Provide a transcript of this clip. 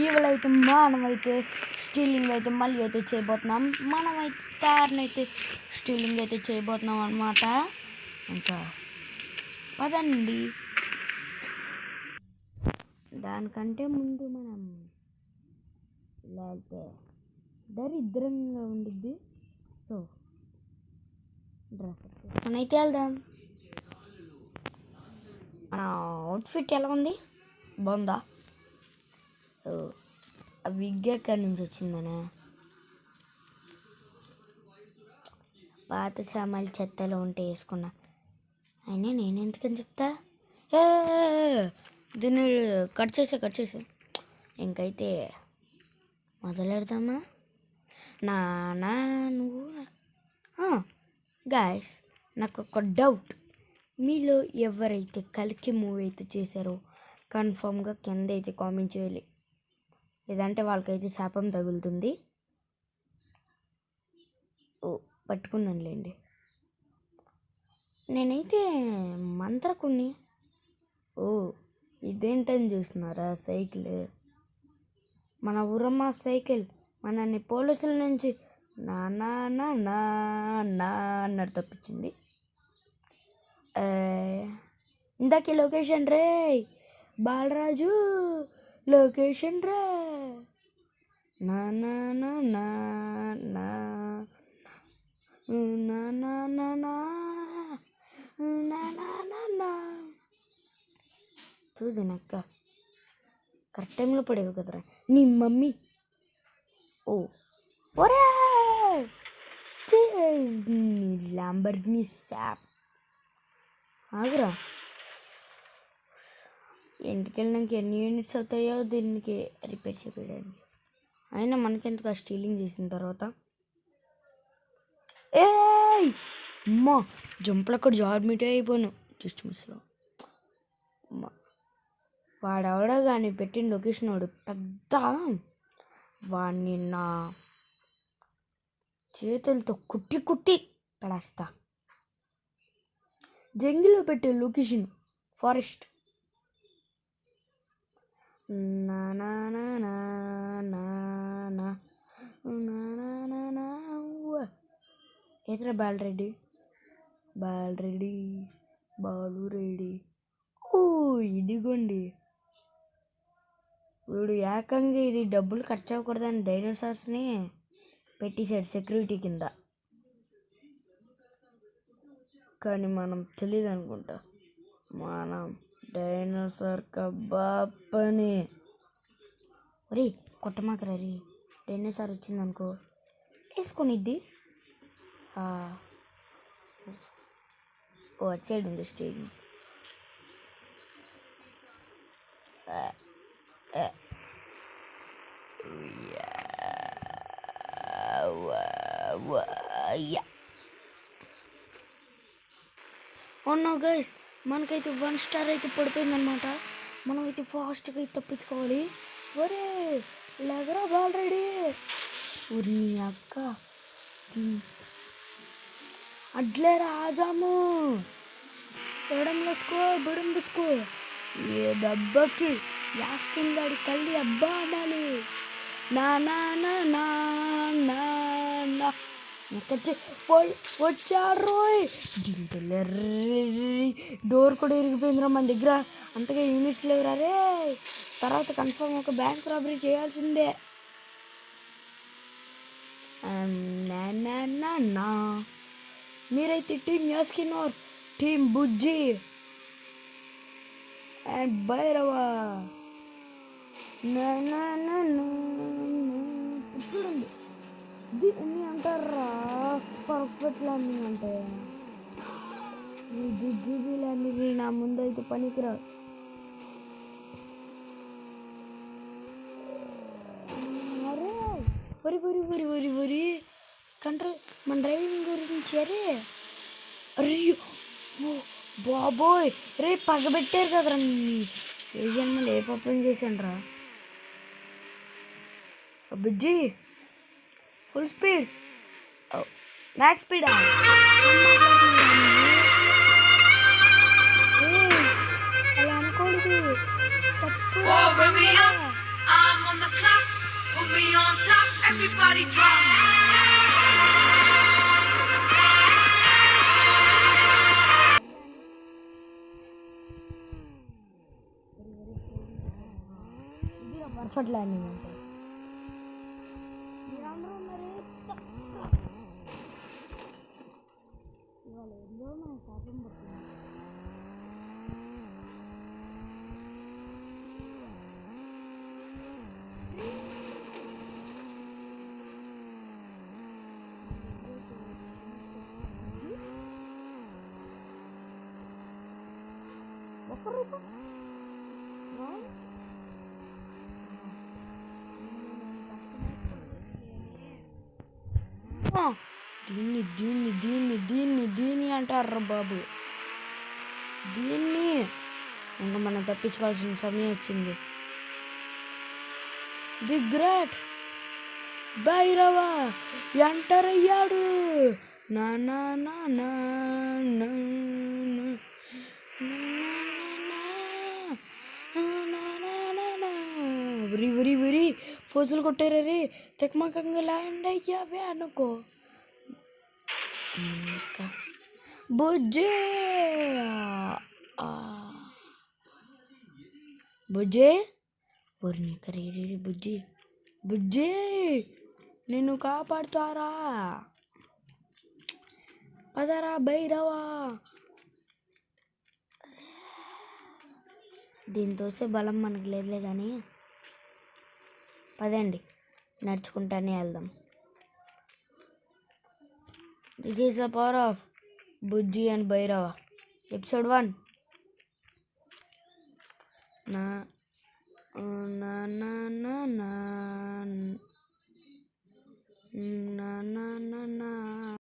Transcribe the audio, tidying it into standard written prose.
ఇవాళైతే మనమైతే స్టీలింగ్ అయితే మళ్ళీ అయితే చేయబోతున్నాం. మనమైతే తారనైతే స్టీలింగ్ అయితే చేయబోతున్నాం అన్నమాట. ఇంకా పదండి. దానికంటే ముందు మనం ఇలా అయితే దరిద్రంగా ఉండిద్ది. సో డ్రెస్ అయితే వెళ్దాం. మన అవుట్ఫిట్ ఎలా ఉంది? బాగుందా? ఆ విగ్ ఎక్కడి నుంచి వచ్చిందనే? పాత సామాన్లు చెత్తలో ఉంటే వేసుకున్నా. అయినా నేను ఎందుకని చెప్తా? దీన్ని కట్ చేసే ఇంకైతే మొదలెడదామా? నా నువ్వు గాయస్, నాకు ఒక డౌట్. మీలో ఎవరైతే కల్కి మూవీ అయితే చేశారో కన్ఫామ్గా కింద అయితే కామెంట్ చేయాలి. లేదంటే వాళ్ళకైతే శాపం తగులుతుంది. పట్టుకున్నానులేండి. నేనైతే మంత్రకుణ్ణి. ఇదేంటని చూస్తున్నారా? సైకిల్, మన ఊరమ్మ సైకిల్. మనల్ని పోలీసుల నుంచి నా నా నా నా నా అన్నట్టు తప్పించింది. ఇందాక లొకేషన్ రే బాలరాజు, లొకేషన్ రే నా నా నా నా నా నా నా నా నా నా నా చూదినక్క కరెక్ట్ టైంలో పడేవి కదరా నీ మమ్మీ. ఒరే ల్యాంబర్గిని శాప్ ఆగురా. ఇంటికి వెళ్ళినాక ఎన్ని యూనిట్స్ అవుతాయో దీనికి రిపేర్ చేయడానికి. అయినా మనకెందుకు ఆ స్టీలింగ్ చేసిన తర్వాత. అమ్మా జంపులు అక్కడ జాడ్మిట్ అయిపోయాను జస్ట్ మిస్లో. వాడెవడో కానీ పెట్టిన లొకేషన్ వాడు పెద్ద, వాడిని నా చేతులతో కుట్టి కుట్టి పడేస్తా. జంగిల్లో పెట్టే లొకేషన్ ఫారెస్ట్. నా నా నా నా నా నా నా నా ఎదురా బాలరెడ్డి బాలు రెడ్డి. ఇదిగోండి వీడు ఏకంగా ఇది డబ్బులు ఖర్చు అవ్వకూడదని డైనోసార్స్ని పెట్టేశాడు సెక్యూరిటీ కింద. కానీ మనం తెలియదు అనుకుంటా, మనం డైనోసార్ కబాబని. ఒరే కొట్టమాకరా రీ, డైనోసార్ వచ్చిందనుకో వేసుకొనిద్ది. అటు సైడ్ ఉంది స్టేడియం. అవునా గైస్, మనకైతే 1 స్టార్ అయితే పడిపోయిందనమాట. మనం అయితే ఫాస్ట్గా అయితే తప్పించుకోవాలి. ఒరే లేగరా బాలరెడీ. ఊరి అక్క అడ్లేరా ఆజాము బడంబుసుకో ఏ దెబ్బకి యాస్ కిందాడి కళ్ళి అబ్బా అనాలి. నా నా నా నా నా నా వచ్చారు. డోర్ కూడా ఇరిగిపోయిందిరా మన దగ్గర, అంతగా యూనిట్స్ లేవురా రే. తర్వాత కన్ఫర్మ్ ఒక బ్యాంక్ రాబరీ చేయాల్సిందే. మీరైతే team Yaskin or team Bujji and Bhairava. చూడండి దీన్ని అంటారా పర్ఫెక్ట్ ల్యాండింగ్ అంటే. ఈ జిగ్గిబీ ల్యాండింగ్ నా ముందు అయితే పనికిరాదు. అరే వరి కంట్రోల్ మన డ్రైవింగ్ గురించి. అరే బాబోయ్ రే పగబెట్టారు కదరా. ఏ జన్మలు ఏ పప్పం చేశాను రా. బుజ్జి ఫుల్ స్పీడ్, మ్యాక్స్ స్పీడా? అలా అనుకోలేదు, తప్పు. put me on top, everybody drop. Perfect landing అంటే ఇవాళ ఎందులో మనం శాపం పడుతుంది. ఒక్కరు దీన్ని దీన్ని దీన్ని దీన్ని దీన్ని అంటారు బాబు. దీన్ని ఇంకా మనం తప్పించుకోవాల్సిన సమయం వచ్చింది. ది గ్రేట్ భైరవ ఎంటర్ అయ్యాడు. నా నా నా నా నా ఉరి ఉరి ఉరి ఫోజులు కొట్టారు రే. తెక్మకంగా ల్యాండ్ అయ్యావే అనుకో. బుజ్జే బుజ్జే ఊరిని కరీరి బుజ్జి బుజ్జి నిన్ను కాపాడుతారా అదరా భైరవా. దీంతో బలం మనకు లేదులే కానీ పదండి నడుచుకుంటానే వెళ్దాం. This is the power of Bujji and Bhairava episode 1. నా నా నా నా నా నా నా నా